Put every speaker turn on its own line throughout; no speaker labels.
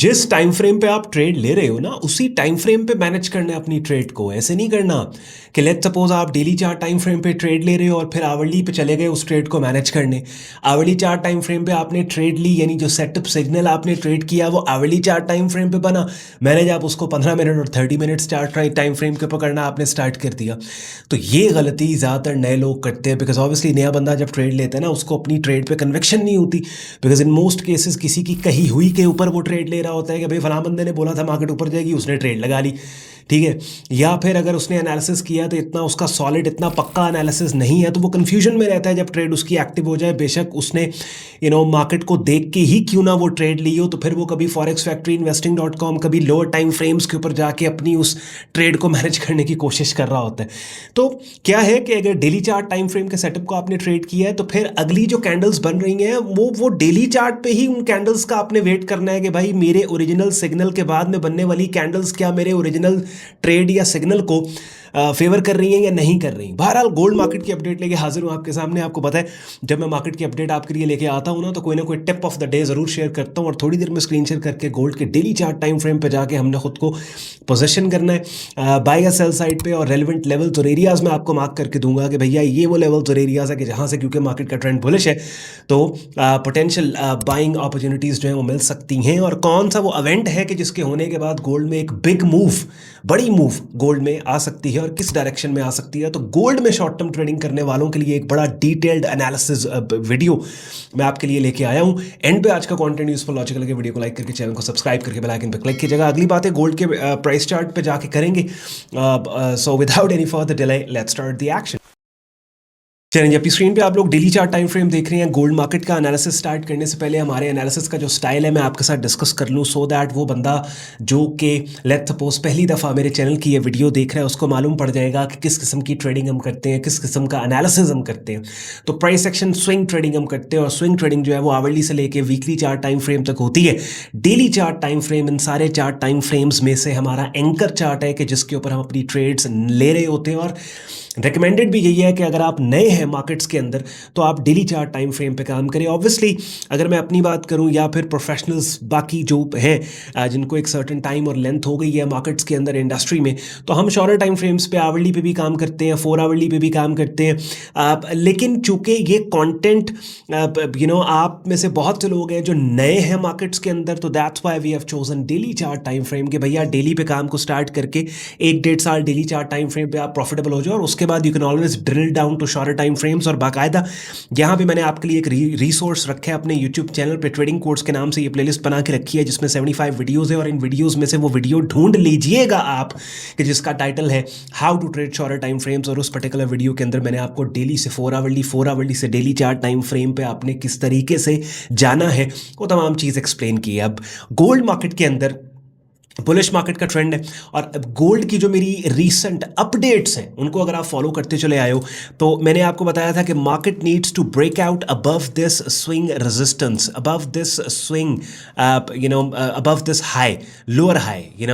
जिस time frame पे आप ट्रेड ले रहे हो ना उसी टाइम फ्रेम पे मैनेज करना है अपनी ट्रेड को। ऐसे नहीं करना कि लेट्स सपोज आप डेली चार्ट टाइम फ्रेम पे ट्रेड ले रहे हो और फिर आवरली पे चले गए उस ट्रेड को मैनेज करने। आवरली चार्ट टाइम फ्रेम पे आपने ट्रेड ली, यानी जो सेटअप सिग्नल आपने ट्रेड किया वो आवरली चार्ट टाइम फ्रेम पे बना, मैनेज आप उसको 15 मिनट और 30 मिनट्स चार्ट टाइम फ्रेम के पकड़ना आपने स्टार्ट कर दिया। तो ये गलती ज़्यादातर नए लोग करते हैं, बिकॉज ऑब्वियसली नया बंदा जब ट्रेड लेता है ना उसको अपनी ट्रेड पे कन्विक्शन नहीं होती, बिकॉज इन मोस्ट केसेस किसी की कही हुई के ऊपर वो ट्रेड ले रहा होता है कि भाई फलां बंदे ने बोला था मार्केट ऊपर जाएगी, उसने ट्रेड लगा ली, ठीक है। या फिर अगर उसने एनालिसिस किया तो इतना उसका सॉलिड, इतना पक्का एनालिसिस नहीं है, तो वो कंफ्यूजन में रहता है जब ट्रेड उसकी एक्टिव हो जाए। बेशक उसने मार्केट को देख के ही क्यों ना वो ट्रेड ली हो, तो फिर वो कभी फॉरेक्स फैक्ट्री इन्वेस्टिंग.com कभी लोअर टाइम फ्रेम्स के ऊपर जाके अपनी उस ट्रेड को मैनेज करने की कोशिश कर रहा होता है। तो क्या है कि अगर डेली चार्ट टाइम फ्रेम के सेटअप को आपने ट्रेड किया है तो फिर अगली जो कैंडल्स बन रही हैं वो डेली चार्ट पे ही उन कैंडल्स का आपने वेट करना है कि भाई मेरे ओरिजिनल सिग्नल के बाद में बनने वाली कैंडल्स क्या मेरे ओरिजिनल ट्रेड या सिग्नल को फेवर कर रही हैं या नहीं कर रही। बहरहाल गोल्ड मार्केट की अपडेट लेके हाजिर हूँ आपके सामने। आपको पता है जब मैं मार्केट की अपडेट आपके लिए लेके आता हूँ ना कोई टिप ऑफ द डे ज़रूर शेयर करता हूँ, और थोड़ी देर में स्क्रीन शेयर करके गोल्ड के डेली चार्ट टाइम फ्रेम पे जाके हमने खुद को पोजीशन करना है बाय या सेल साइड पे, और रेलिवेंट लेवल्स और एरियाज में आपको मार्क करके दूंगा कि भैया ये वो लेवल्स और एरियाज है कि जहाँ से, क्योंकि मार्केट का ट्रेंड बुलिश है, तो पोटेंशियल बाइंग अपॉर्चुनिटीज़ जो है वो मिल सकती हैं। और कौन सा वो इवेंट है कि जिसके होने के बाद गोल्ड में एक बिग मूव, बड़ी मूव गोल्ड में आ सकती है और किस डायरेक्शन में आ सकती है। तो गोल्ड में शॉर्ट टर्म ट्रेडिंग करने वालों के लिए एक बड़ा डिटेल्ड एनालिसिस वीडियो मैं आपके लिए लेके आया हूं। एंड पे आज का कंटेंट यूजफुल लॉजिकल के वीडियो को लाइक करके चैनल को सब्सक्राइब करके बेल आइकन पे क्लिक कीजिएगा। अगली बात है गोल्ड के प्राइस चार्ट पे जाके करेंगे। So without any further delay let's start the action. चलिए, अपनी स्क्रीन पे आप लोग डेली चार्ट टाइम फ्रेम देख रहे हैं। गोल्ड मार्केट का एनालिसिस स्टार्ट करने से पहले हमारे एनालिसिस का जो स्टाइल है मैं आपके साथ डिस्कस कर लूँ, सो दैट वो बंदा जो कि लेट्स सपोज पहली दफ़ा मेरे चैनल की ये वीडियो देख रहा है उसको मालूम पड़ जाएगा कि किस किस्म की ट्रेडिंग हम करते हैं, किस किस्म का एनालिसिस हम करते हैं। तो प्राइस एक्शन स्विंग ट्रेडिंग हम करते हैं, और स्विंग ट्रेडिंग जो है वो आवरली से लेकर वीकली चार्ट टाइम फ्रेम तक होती है। Daily chart time frame in सारे चार्ट टाइम फ्रेम्स में से हमारा एंकर चार्ट है कि जिसके ऊपर हम अपनी ट्रेड्स ले रहे होते हैं। और रिकमेंडेड भी यही है कि अगर आप नए हैं मार्केट्स के अंदर तो आप डेली चार्ट टाइम फ्रेम पे काम करें। ऑब्वियसली अगर मैं अपनी बात करूं या फिर प्रोफेशनल्स बाकी जो हैं जिनको एक सर्टेन टाइम और लेंथ हो गई है मार्केट्स के अंदर इंडस्ट्री में, तो हम शॉर्टर टाइम फ्रेम्स पे आवरली पे भी काम करते हैं, 4 आवरली पे भी काम करते हैं। लेकिन चूंकि ये कंटेंट आप में से बहुत से लोग हैं जो नए हैं मार्केट्स के अंदर, तो that's why we have chosen daily chart time frame के भैया डेली पे काम को स्टार्ट करके 1-1.5 साल डेली चार्ट टाइम फ्रेम पे आप प्रॉफिटेबल हो जाओ, और उसके बाद you can always drill down to shorter time frames. और बाकायदा यहाँ पे मैंने आपके लिए एक रिसोर्स रखा है अपने यूट्यूब चैनल पे, ट्रेडिंग कोर्स के नाम से ये प्लेलिस्ट बना के रखी है जिसमें 75 वीडियोज़ है, और इन वीडियोज़ में से वो वीडियो ढूंढ लीजिएगा आप कि जिसका टाइटल है how to trade shorter time frames. और उस पर्टिकुलर वीडियो के अंदर मैंने आपको डेली से 4 आवरली से डेली चार्ट टाइम फ्रेम पे आपने किस तरीके से जाना है वो तमाम चीज़ एक्सप्लेन की है। अब गोल्ड मार्केट के अंदर बुलिश मार्केट का ट्रेंड है, और गोल्ड की जो मेरी रीसेंट अपडेट्स हैं उनको अगर आप फॉलो करते चले आए हो तो मैंने आपको बताया था कि market needs to break out above this swing resistance, above this swing above this high, lower high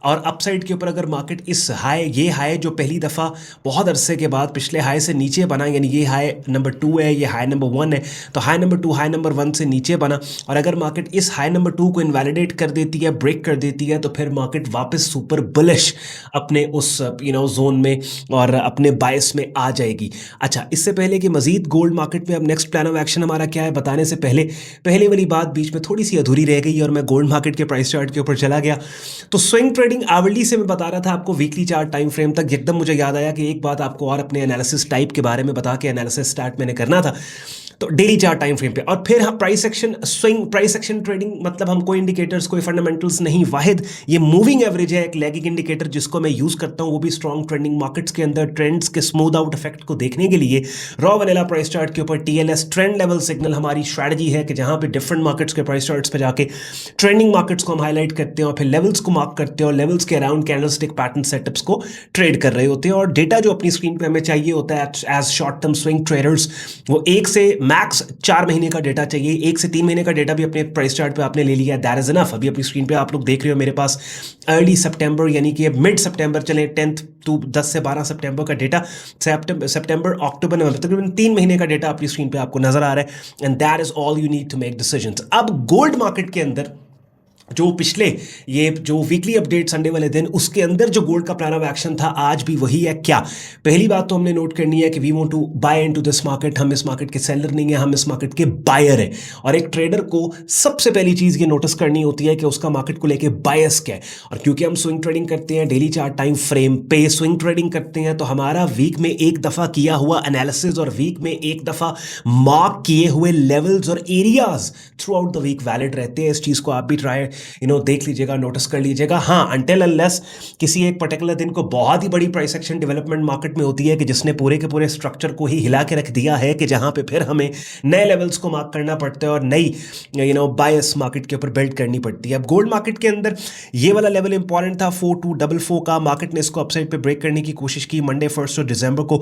और अपसाइड के ऊपर अगर मार्केट इस ये हाई जो पहली दफ़ा बहुत अरसे के बाद पिछले हाई से नीचे बना, यानी ये हाई नंबर 2 है, ये हाई नंबर 1 है, तो हाई नंबर 2 हाई नंबर 1 से नीचे बना, और अगर मार्केट इस हाई नंबर 2 को इनवैलिडेट कर देती है, ब्रेक कर देती है, तो फिर मार्केट वापस सुपर बुलिश अपने उस जोन में और अपने बायस में आ जाएगी। अच्छा, इससे पहले कि मजीद गोल्ड मार्केट में अब नेक्स्ट प्लान ऑफ एक्शन हमारा क्या है बताने से पहले वाली बात बीच में थोड़ी सी अधूरी रह गई और मैं गोल्ड मार्केट के प्राइस चार्ट के ऊपर चला गया। तो स्विंग ट्रेडिंग आवरली से मैं बता रहा था आपको वीकली चार्ट टाइम फ्रेम तक, एकदम मुझे याद आया कि एक बात आपको और अपने एनालिसिस टाइप के बारे में बता के एनालिसिस स्टार्ट मैंने करना था। तो डेली चार्ट टाइम फ्रेम पे, और फिर हम price action swing, price action trading मतलब हम कोई इंडिकेटर्स कोई फंडामेंटल्स नहीं, वाहिद ये मूविंग एवरेज है, एक लैगिंग इंडिकेटर जिसको मैं यूज करता हूं, वो भी स्ट्रॉन्ग ट्रेंडिंग मार्केट्स के अंदर ट्रेंड्स के स्मूथ आउट इफेक्ट को देखने के लिए। रॉ वनीला प्राइस चार्ट के ऊपर टीएलएस ट्रेंड लेवल सिग्नल हमारी स्ट्रैटेजी है कि जहां पे डिफरेंट मार्केट्स के प्राइस चार्ट्स पे जाके ट्रेंडिंग मार्केट्स को हम हाईलाइट करते हैं और फिर लेवल्स को मार्क करते हैं, और लेवल्स के अराउंड कैंडलस्टिक पैटर्न सेटअप्स को ट्रेड कर रहे होते हैं। और डेटा जो अपनी स्क्रीन पे हमें चाहिए होता है as short term swing traders, वो 1 से मैक्स 4 महीने का डेटा चाहिए। 1 से 3 महीने का डेटा भी अपने प्राइस चार्ट पे आपने ले लिया, दैट इज इनफ। अभी अपनी स्क्रीन पे आप लोग देख रहे हो मेरे पास अर्ली सितंबर यानी कि मिड सितंबर चले 10th to 10 से 12 सितंबर का डेटा, सितंबर अक्टूबर नवंबर तकरीबन 3 महीने का डेटा अपनी स्क्रीन पे आपको नजर आ रहा है, and that is all you need to make decisions. अब गोल्ड मार्केट के अंदर जो पिछले ये जो वीकली अपडेट संडे वाले दिन उसके अंदर जो गोल्ड का प्लान ऑफ एक्शन था आज भी वही है क्या? पहली बात तो हमने नोट करनी है कि we want to buy into this market. हम इस मार्केट के सेलर नहीं है, हम इस मार्केट के बायर हैं। और एक ट्रेडर को सबसे पहली चीज ये नोटिस करनी होती है कि उसका मार्केट को लेके बायस क्या है। और क्योंकि हम स्विंग ट्रेडिंग करते हैं, डेली चार्ट टाइम फ्रेम पे स्विंग ट्रेडिंग करते हैं, तो हमारा वीक में एक दफा किया हुआ एनालिसिस और वीक में एक दफा मार्क किए हुए लेवल्स और areas throughout the week valid रहते हैं। इस चीज को आप भी ट्राई देख लीजिएगा, नोटिस कर लीजिएगा। हाँ, अनटिल अनलेस किसी एक पर्टिकुलर दिन को बहुत ही बड़ी प्राइस एक्शन डेवलपमेंट मार्केट में होती है कि जिसने पूरे के पूरे स्ट्रक्चर को ही हिला के रख दिया है, कि जहां पे फिर हमें नए लेवल्स को मार्क करना पड़ता है और नई बायस मार्केट के ऊपर बिल्ड करनी पड़ती है। अब गोल्ड मार्केट के अंदर ये वाला लेवल इंपॉर्टेंट था 4244 का। मार्केट ने इसको अपसाइड पे ब्रेक करने की कोशिश की। मंडे 1 दिसंबर को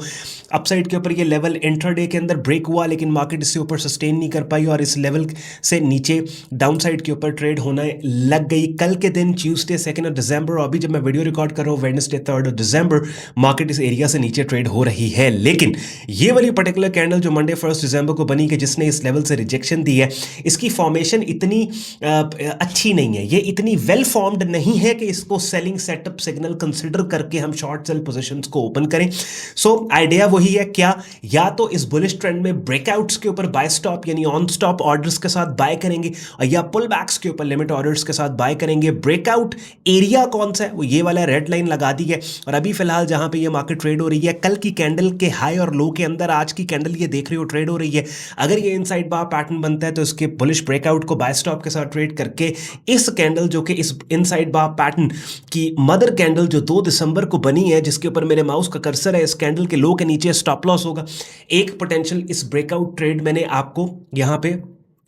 अपसाइड के ऊपर ये लेवल इंट्राडे के अंदर ब्रेक हुआ, लेकिन मार्केट इससे ऊपर सस्टेन नहीं कर पाई और इस लेवल से नीचे डाउनसाइड के ऊपर ट्रेड होने लग गई। कल के दिन ट्यूसडे 2 दिसंबर और अभी जब मैं वीडियो रिकॉर्ड कर रहा हूँ वेडनेसडे 3 दिसंबर, मार्केट इस एरिया से नीचे ट्रेड हो रही है। लेकिन ये वाली पर्टिकुलर कैंडल जो मंडे 1 दिसंबर को बनी कि जिसने इस लेवल से रिजेक्शन दी है, इसकी फॉर्मेशन इतनी अच्छी नहीं है, ये इतनी वेल फॉर्म्ड नहीं है कि इसको सेलिंग सेटअप सिग्नल कंसिडर करके हम शॉर्ट सेल पोजीशंस को ओपन करें। सो आइडिया वही है क्या, या तो इस बुलिश ट्रेंड में ब्रेकआउट्स के ऊपर बाय स्टॉप यानी ऑन स्टॉप ऑर्डर्स के साथ बाय करेंगे, या पुल बैक्स के ऊपर लिमिट ऑर्डर्स के साथ बाय करेंगे। ब्रेकआउट एरिया कौन सा है, वो ये वाला रेड लाइन लगा दी है। और अभी फिलहाल जहां पे ये मार्केट ट्रेड हो रही है, कल की कैंडल के हाई और लो के अंदर आज की कैंडल ये देख रहे हो ट्रेड हो रही है। अगर ये इनसाइड बार पैटर्न बनता है तो इसके बुलिश ब्रेकआउट को बाय स्टॉप के साथ ट्रेड करके इस कैंडल जो कि इस इनसाइड बार पैटर्न की मदर कैंडल जो 2 दिसंबर को बनी है, जिसके ऊपर मेरे माउस का कर्सर है, इस कैंडल के लो के नीचे स्टॉप लॉस होगा। एक पोटेंशियल इस ब्रेकआउट ट्रेड मैंने आपको यहां पे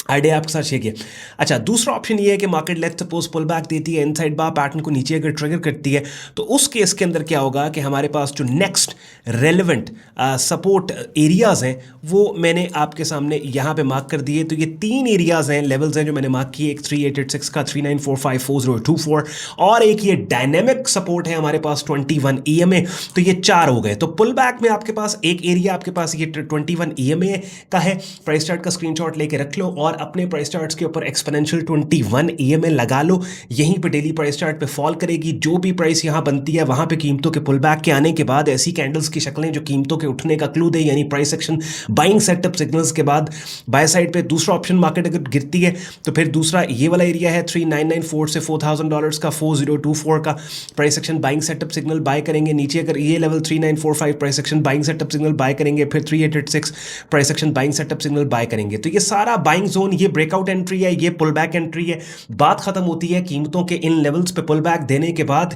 आइडिया आपके साथ शेयर किया। अच्छा, दूसरा ऑप्शन ये है कि market let's suppose pull back देती है, इनसाइड बार पैटर्न को नीचे अगर ट्रिगर करती है, तो उस केस के अंदर क्या होगा कि हमारे पास जो नेक्स्ट रेलेवेंट सपोर्ट एरियाज हैं वो मैंने आपके सामने यहाँ पे मार्क कर दिए। तो ये 3 एरियाज हैं, लेवल्स हैं जो मैंने मार्क किए, एक 3886 का, 3945, 4024 और एक ये डायनेमिक सपोर्ट है हमारे पास 21 EMA। तो ये 4 हो गए। तो पुल बैक में आपके पास एक एरिया आपके पास ये 21 EMA का है। प्राइस चार्ट का स्क्रीनशॉट लेके रख लो और अपने प्राइस चार्ट्स के ऊपर एक्सपोनेंशियल 21 EMA लगा लो। यहीं पे डेली प्राइस चार्ट पे फॉल करेगी। जो भी प्राइस यहां बनती है वहां पे कीमतों के पुल बैक के आने के बाद ऐसी कैंडल्स की शक्लें जो कीमतों के उठने का क्लू दे, यानी price action buying setup signals के बाद बाय साइड पे दूसरा ऑप्शन मार्केट अगर गिरती है तो फिर दूसरा ये वाला एरिया है 3994 से $4000 का, 4024 का price action buying setup signal buy करेंगे। नीचे अगर ये level 3945 price action buying setup signal buy करेंगे, फिर 3886 price action buying setup signal buy करेंगे। तो ये सारा बाइंग जोन, ये ब्रेकआउट एंट्री है, ये पुल बैक एंट्री है। बात खत्म होती है कीमतों के इन लेवल्स पे पुल बैक देने के बाद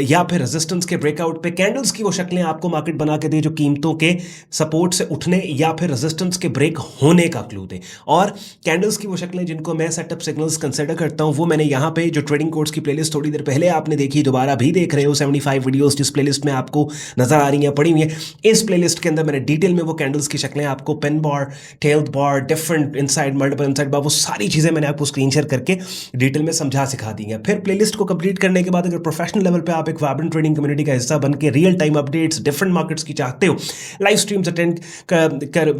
या फिर रेजिस्टेंस के ब्रेकआउट पे। कैंडल्स की वो शक्लें आपको मार्केट बना के दे जो कीमतों के सपोर्ट से उठने या फिर रेजिस्टेंस के ब्रेक होने का क्लू दे। और कैंडल्स की वो शक्लें जिनको मैं सेटअप सिग्नल्स कंसिडर करता हूं, वो मैंने यहां पे जो ट्रेडिंग कोर्स की प्लेलिस्ट थोड़ी देर पहले आपने देखी, दोबारा भी देख रहे हो, 75 वीडियोस जिस प्लेलिस्ट में आपको नजर आ रही हैं, पड़ी हुई है। इस प्लेलिस्ट के अंदर मैंने डिटेल में वो कैंडल्स की शक्लें आपको, पेन बार, टेल्ड बार, डिफरेंट इनसाइड, मल्टीपल इनसाइड बार, वो सारी चीजें मैंने आपको स्क्रीन शेयर करके डिटेल में समझा सिखा दी हैं। फिर प्लेलिस्ट को कंप्लीट करने के बाद अगर प्रोफेशनल लेवल पे आप एक वाइब्रेंट ट्रेडिंग कम्युनिटी का हिस्सा बन के real time updates different markets की चाहते हो, लाइव स्ट्रीम्स अटेंड कर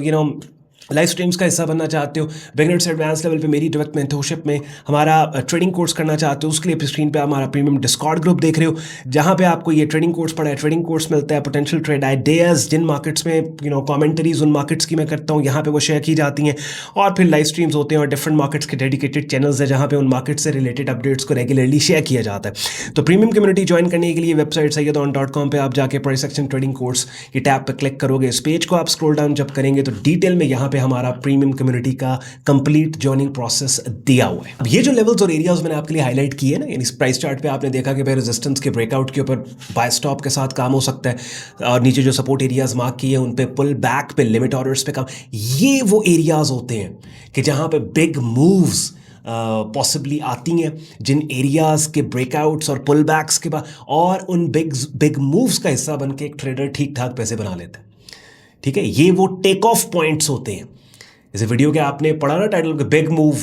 लाइव स्ट्रीम्स का हिस्सा बनना चाहते हो, बिगिनर से एडवांस लेवल पे मेरी डायरेक्ट मेंटरशिप में हमारा ट्रेडिंग कोर्स करना चाहते हो, उसके लिए स्क्रीन पे हमारा प्रीमियम डिस्कॉर्ड ग्रुप देख रहे हो, जहां पे आपको ये ट्रेडिंग कोर्स पढ़ा है, ट्रेडिंग कोर्स मिलता है, पोटेंशियल ट्रेड आइडियाज जिन मार्केट्स में कमेंटरीज उन मार्केट्स की मैं करता हूँ, यहाँ पे वो शेयर की जाती हैं। और फिर लाइव स्ट्रीम्स होते हैं और डिफरेंट मार्केट्स के डेडिकेटेड चैनल्स है जहाँ पे उन मार्केट से रिलेटेड अपडेट्स को रेगुलरली शेयर किया जाता है। तो प्रीमियम कम्युनिटी ज्वाइन करने के लिए वेबसाइट sayyadon.com पे आप जाके प्राइस एक्शन ट्रेडिंग कोर्स की टैब पे क्लिक करोगे। इस पेज को आप स्क्रॉल डाउन जब करेंगे तो डिटेल में यहाँ पे हमारा प्रीमियम कम्युनिटी का कंप्लीट जॉइनिंग प्रोसेस दिया हुआ है। अब ये जो लेवल्स और एरियाज मैंने आपके लिए हाईलाइट किए ना, यानी प्राइस चार्ट पे आपने देखा कि भाई रेजिस्टेंस के ब्रेकआउट के ऊपर बाय स्टॉप के साथ काम हो सकता है और नीचे जो सपोर्ट एरियाज मार्क किए उन पे पुल बैक पे लिमिट ऑर्डर्स पे काम। ये वो एरियाज होते हैं कि जहां पे बिग मूव्स पॉसिबली आती हैं, जिन एरियाज के ब्रेकआउट्स और पुल बैक्स के बाद और उन बिग मूव्स का हिस्सा बन के एक ट्रेडर ठीक ठाक पैसे बना लेता है। ठीक है, ये वो टेक ऑफ पॉइंट्स होते हैं जैसे वीडियो के आपने पढ़ा ना title big move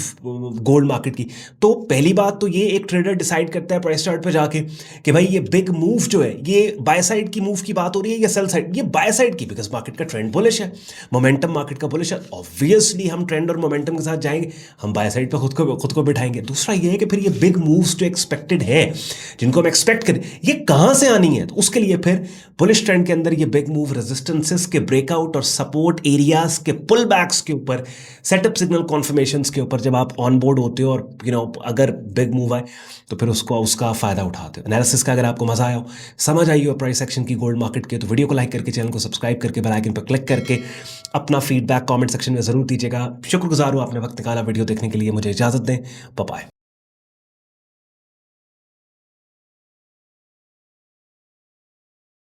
gold market की, तो पहली बात तो ये एक ट्रेडर डिसाइड करता है प्राइस चार्ट पे जाके कि भाई ये बिग मूव जो है ये बाय साइड की मूव की बात हो रही है या सेल साइड, ये बाय साइड की, बिकॉज मार्केट का ट्रेंड बुलिश है, मोमेंटम मार्केट का बुलिश है, ऑब्वियसली हम ट्रेंड और मोमेंटम के साथ जाएंगे, हम बाय साइड पे खुद को बिठाएंगे। दूसरा ये है कि फिर ये बिग मूव्स जो एक्सपेक्टेड है, जिनको हम एक्सपेक्ट करें, ये कहाँ से आनी है, तो उसके लिए फिर बुलिश ट्रेंड के अंदर ये बिग मूव रेजिस्टेंसेस के ब्रेकआउट और सपोर्ट एरियाज के पुल बैक्स के ऊपर, सेटअप सिग्नल कॉन्फर्मेशंस के ऊपर जब आप ऑन बोर्ड होते हो और अगर बिग मूव आए तो फिर उसका फ़ायदा उठाते हो। एनालिसिस का अगर आपको मज़ा आया हो, समझ आई हो प्राइस एक्शन की गोल्ड मार्केट के, तो वीडियो को लाइक करके, चैनल को सब्सक्राइब करके, बेल आइकन पर क्लिक करके अपना फीडबैक कमेंट सेक्शन में ज़रूर दीजिएगा। शुक्रगुजार हूँ आपने वक्त निकाला वीडियो देखने के लिए। मुझे इजाज़त दें, बाय बाय।